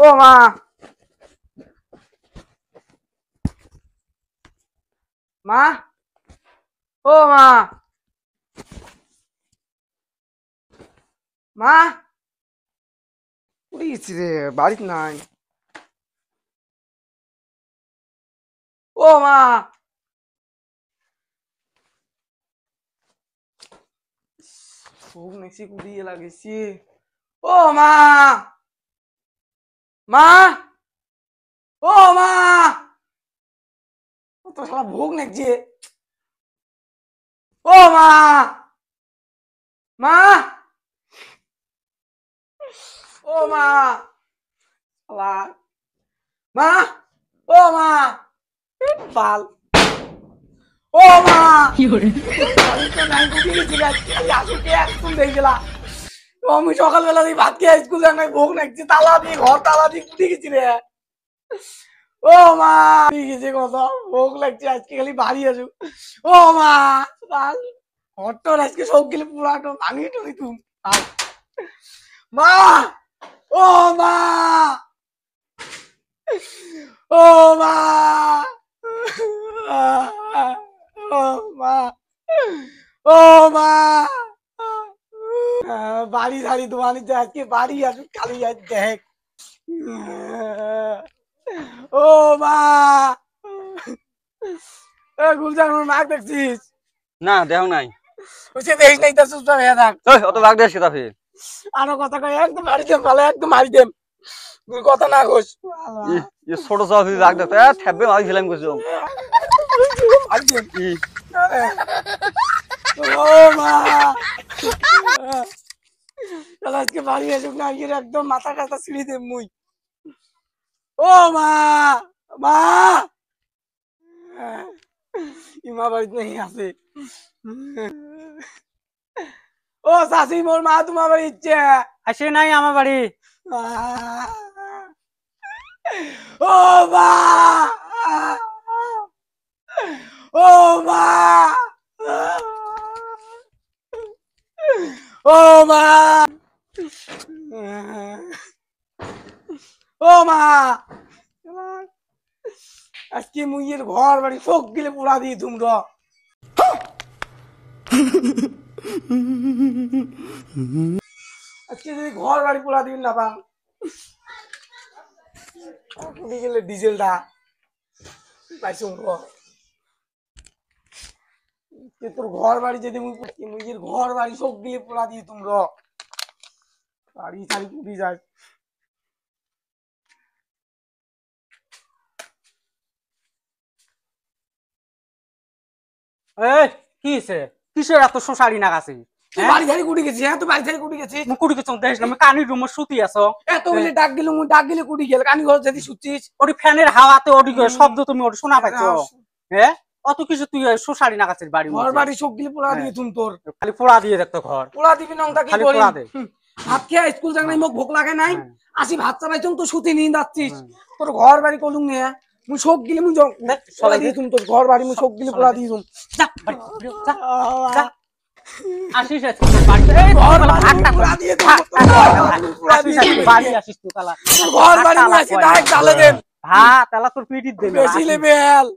ও মা মা ও মা মা উড়ে গেছি রে বাড়িতে নাই ও মা খুব নেছি কুড়িয়ে লাগেছি ও মা মা ও মা তো শালা ভোগ নেছি ও মা মা ও মা শালা মা ও মা বাল ও মা আমি সকালবেলা দিয়ে ভাত খেয়ে স্কুল যাই ভোগ নাকছি তালা দিয়ে ঘর তালা দিয়ে কুটি গেছি রে ও মা গেছে কত ভোগ লাগছে আজকে খালি বাড়ি আসু ও মা ঘরটা আজকে সব গেলে পুরাটো ভাঙি টুকি তুম মা ও মা ও মা ও মা ও মা বাড়ি ধারি দোকানে আজকে বাড়ি আসুক খালি আজ দেখ ও মা গুলজার নাক দেখছিস না দেহ নাই ওসে দেখিস নাই তো সুস্থ হয়ে থাক অত ভাগ দেশ কথা ফের আরো কথা কই একদম মারি দেম ভালো একদম মারি দেম তুই কথা না কইস ये छोटो सा भी भाग देता है ठेबे मारी फिल्म कुछ মারি দেম ও মা চল আজকে বাড়ি আসুক না এর একদম মাথা কাটা ছিঁড়ে দেম মুই ও মা মা ইমা বাড়িতে নেই আছে ও শাশি মোর মা তোমার বাড়ি ইচ্ছে আসে নাই আমার বাড়ি ও মা ও মা ও মা ও মা আজকে মুইয়ের ঘর বাড়ি চোখ গেলে পোড়া দিয়ে তোমরা আজকে যদি ঘর বাড়ি পোড়া দিবি না পান পুড়ি গেলে ডিজেলটা পাইছো তোর ঘর বাড়ি যদি মুইয়ের ঘর বাড়ি চোখ গেলে পোড়া দিয়ে তোমরা বাড়ি সারি পুড়ি যায় কিসের এত শোষারি না গাছে বাড়ি ধারি কুটি গেছি হ্যাঁ তো বাড়ি ধারি কুটি গেছি কুড়ি কিছু দেখ না কানি রুম সুতি আছো এত বলে ডাক গেলে কুটি গেল কানি ঘর যদি শুচ্ছিস ওটি ফ্যানের হাওয়াতে ওটি শব্দ তুমি ওটি শোনা পাইছো হ্যাঁ অত কিছু তুই শোষারি না গাছের বাড়ি ঘর বাড়ি সব গেলে পোড়া দিয়ে তুম তোর খালি পোড়া দিয়ে দেখতো ঘর পোড়া দিবি না কি খালি করি পোড়া দে ভাত খেয়ে স্কুল যাক নাই মোক ভোক লাগে নাই আসি ভাত চালাইছ তো শুতে নিয়ে যাচ্ছিস তোর ঘর বাড়ি কলুম নে মুই সব গিলে মুই পোড়া দিয়ে তুম তোর ঘর বাড়ি মুই সব গিলে পোড়া দিয়ে তুম যা বাড়ি যা যা আসিস বাড়ি এই ঘর বাড়ি পোড়া দিয়ে তুম বাড়ি আসিস তুই কালা ঘর বাড়ি আসি ডাইরেক্ট চালে দেন হ্যাঁ তালা তোর পিটির দেবে বেশি লেভেল